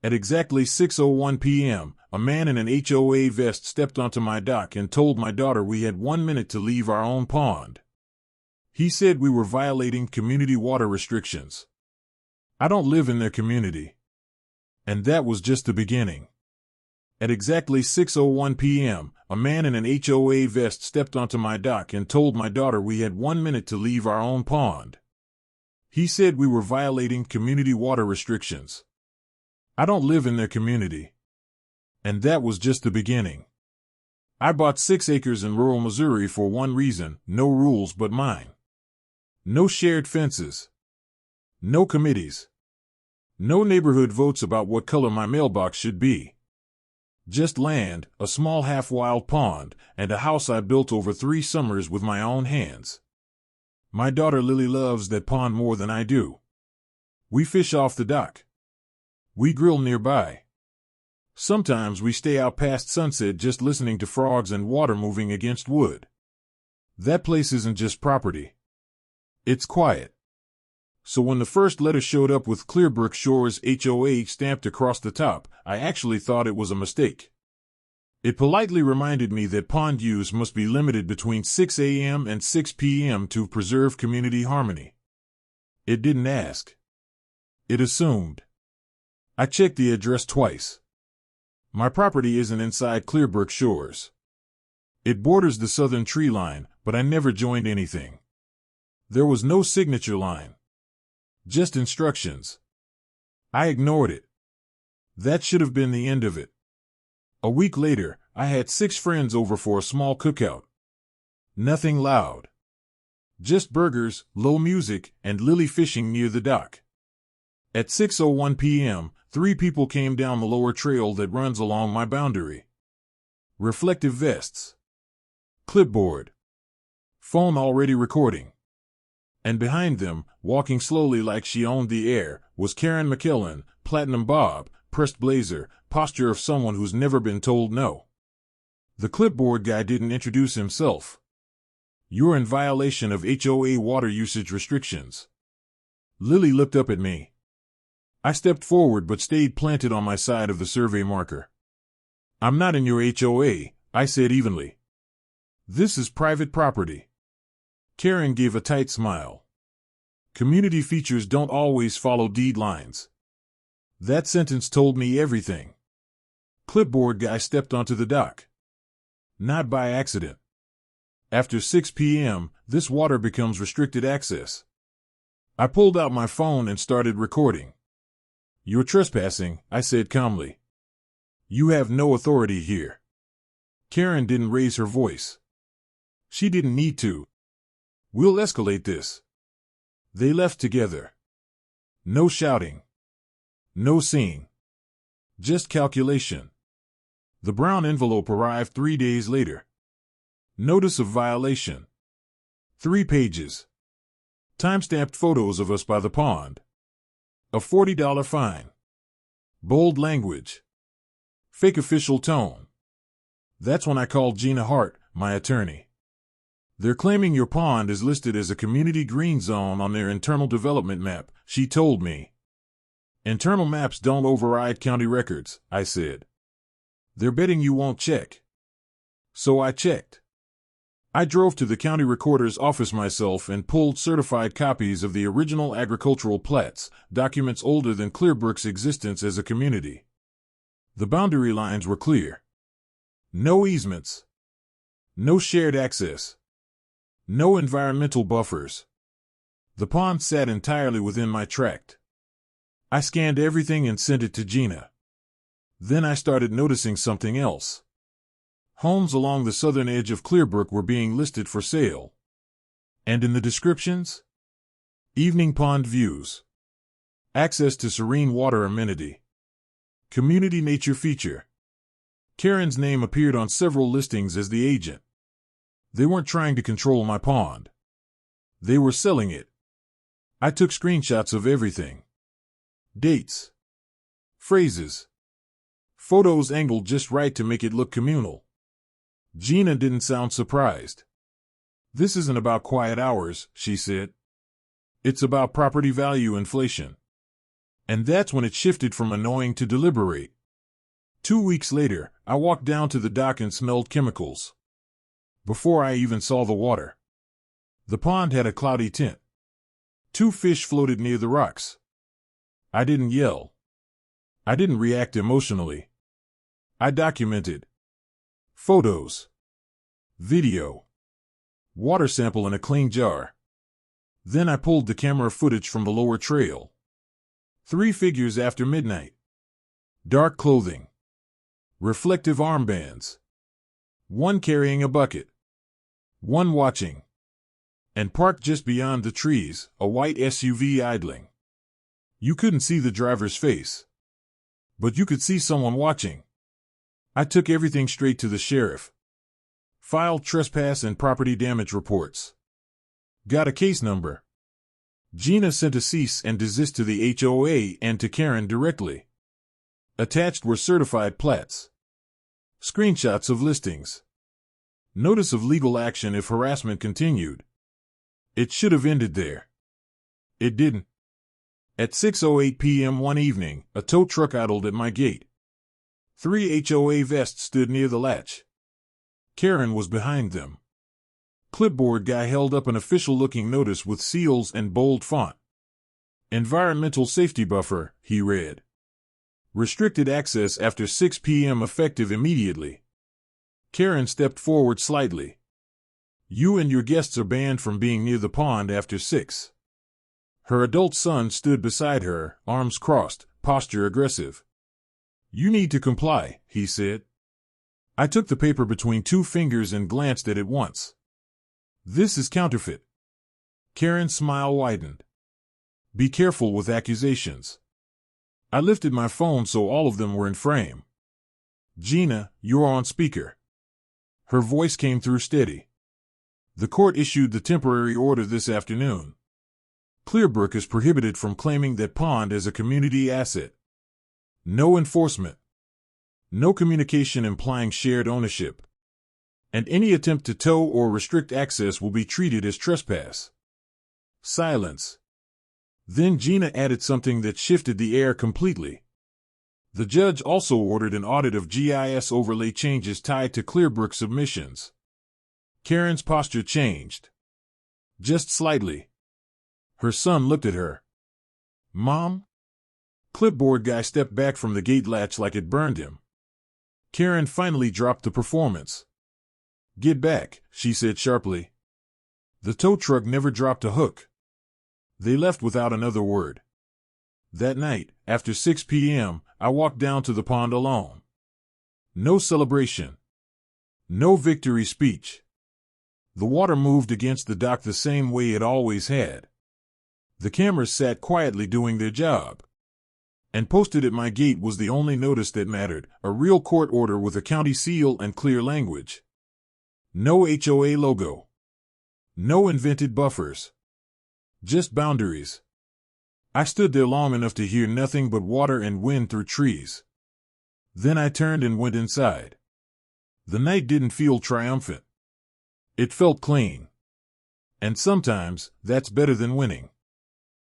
At exactly 6:01 p.m., a man in an HOA vest stepped onto my dock and told my daughter we had 1 minute to leave our own pond. He said we were violating community water restrictions. I don't live in their community. And that was just the beginning. At exactly 6:01 p.m., a man in an HOA vest stepped onto my dock and told my daughter we had 1 minute to leave our own pond. He said we were violating community water restrictions. I don't live in their community. And that was just the beginning. I bought 6 acres in rural Missouri for one reason: no rules but mine. No shared fences. No committees. No neighborhood votes about what color my mailbox should be. Just land, a small half-wild pond, and a house I built over 3 summers with my own hands. My daughter Lily loves that pond more than I do. We fish off the dock. We grill nearby. Sometimes we stay out past sunset just listening to frogs and water moving against wood. That place isn't just property. It's quiet. So when the first letter showed up with Clearbrook Shores HOA stamped across the top, I actually thought it was a mistake. It politely reminded me that pond use must be limited between 6 a.m. and 6 p.m. to preserve community harmony. It didn't ask. It assumed. I checked the address twice. My property isn't inside Clearbrook Shores. It borders the southern tree line, but I never joined anything. There was no signature line. Just instructions. I ignored it. That should have been the end of it. A week later, I had 6 friends over for a small cookout. Nothing loud. Just burgers, low music, and Lily fishing near the dock. At 6:01 p.m., 3 people came down the lower trail that runs along my boundary. Reflective vests. Clipboard. Phone already recording. And behind them, walking slowly like she owned the air, was Karen McKellen, platinum bob, pressed blazer, posture of someone who's never been told no. The clipboard guy didn't introduce himself. You're in violation of HOA water usage restrictions. Lily looked up at me. I stepped forward but stayed planted on my side of the survey marker. I'm not in your HOA, I said evenly. This is private property. Karen gave a tight smile. Community features don't always follow deed lines. That sentence told me everything. Clipboard guy stepped onto the dock. Not by accident. After 6 p.m., this water becomes restricted access. I pulled out my phone and started recording. You're trespassing, I said calmly. You have no authority here. Karen didn't raise her voice. She didn't need to. We'll escalate this. They left together. No shouting. No scene. Just calculation. The brown envelope arrived 3 days later. Notice of violation. 3 pages. Time-stamped photos of us by the pond. A $40 fine. Bold language. Fake official tone. That's when I called Gina Hart, my attorney. They're claiming your pond is listed as a community green zone on their internal development map, she told me. Internal maps don't override county records, I said. They're betting you won't check. So I checked. I drove to the county recorder's office myself and pulled certified copies of the original agricultural plats, documents older than Clearbrook's existence as a community. The boundary lines were clear. No easements. No shared access. No environmental buffers. The pond sat entirely within my tract. I scanned everything and sent it to Gina. Then I started noticing something else. Homes along the southern edge of Clearbrook were being listed for sale. And in the descriptions? Evening pond views. Access to serene water amenity. Community nature feature. Karen's name appeared on several listings as the agent. They weren't trying to control my pond. They were selling it. I took screenshots of everything. Dates. Phrases. Photos angled just right to make it look communal. Gina didn't sound surprised. This isn't about quiet hours, she said. It's about property value inflation. And that's when it shifted from annoying to deliberate. 2 weeks later, I walked down to the dock and smelled chemicals. Before I even saw the water. The pond had a cloudy tint. 2 fish floated near the rocks. I didn't yell. I didn't react emotionally. I documented. Photos. Video. Water sample in a clean jar. Then I pulled the camera footage from the lower trail. 3 figures after midnight. Dark clothing. Reflective armbands. 1 carrying a bucket. 1 watching. And parked just beyond the trees, a white SUV idling. You couldn't see the driver's face. But you could see someone watching. I took everything straight to the sheriff. Filed trespass and property damage reports. Got a case number. Gina sent a cease and desist to the HOA and to Karen directly. Attached were certified plats. Screenshots of listings. Notice of legal action if harassment continued. It should have ended there. It didn't. At 6:08 p.m. one evening, a tow truck idled at my gate. 3 HOA vests stood near the latch. Karen was behind them. Clipboard guy held up an official-looking notice with seals and bold font. Environmental safety buffer, he read. Restricted access after 6 p.m. effective immediately. Karen stepped forward slightly. You and your guests are banned from being near the pond after 6. Her adult son stood beside her, arms crossed, posture aggressive. You need to comply, he said. I took the paper between 2 fingers and glanced at it once. This is counterfeit. Karen's smile widened. Be careful with accusations. I lifted my phone so all of them were in frame. Gina, you're on speaker. Her voice came through steady. The court issued the temporary order this afternoon. Clearbrook is prohibited from claiming that pond as a community asset. No enforcement. No communication implying shared ownership. And any attempt to tow or restrict access will be treated as trespass. Silence. Then Gina added something that shifted the air completely. The judge also ordered an audit of GIS overlay changes tied to Clearbrook submissions. Karen's posture changed. Just slightly. Her son looked at her. Mom? Clipboard guy stepped back from the gate latch like it burned him. Karen finally dropped the performance. Get back, she said sharply. The tow truck never dropped a hook. They left without another word. That night, after 6 p.m., I walked down to the pond alone. No celebration. No victory speech. The water moved against the dock the same way it always had. The cameras sat quietly doing their job. And posted at my gate was the only notice that mattered, a real court order with a county seal and clear language. No HOA logo. No invented buffers. Just boundaries. I stood there long enough to hear nothing but water and wind through trees. Then I turned and went inside. The night didn't feel triumphant. It felt clean. And sometimes, that's better than winning.